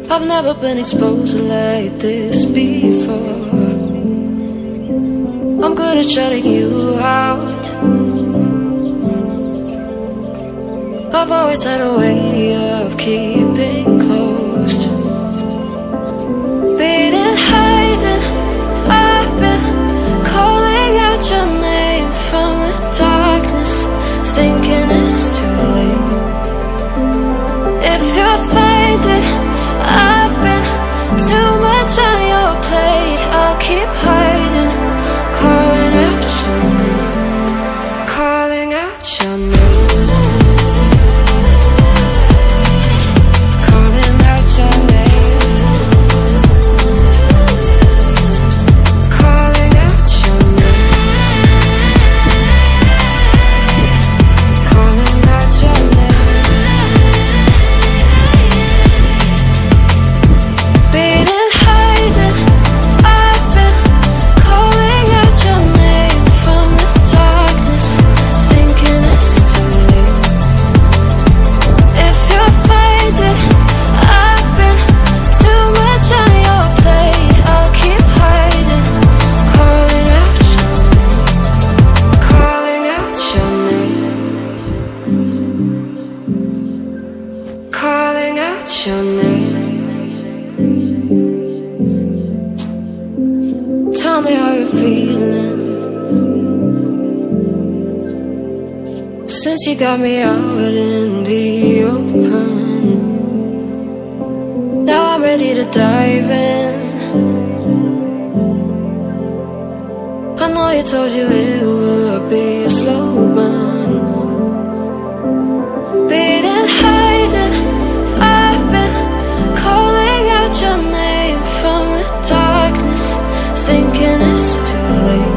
I've never been exposed like this before. I'm good at shutting you out. I've always had a way of keeping closed. Beating, hiding, I've been calling out your name from the darkness, thinking it's too late. If you'll find it, I've been too much on your plate. I'll keep hiding, calling out your name, calling out your name. Calling out your name. Tell me how you're feeling since you got me out in the open. Now I'm ready to dive in. I know you told you it would be a slow burn. Beating, hiding, I've been calling out your name from the darkness, thinking it's too late.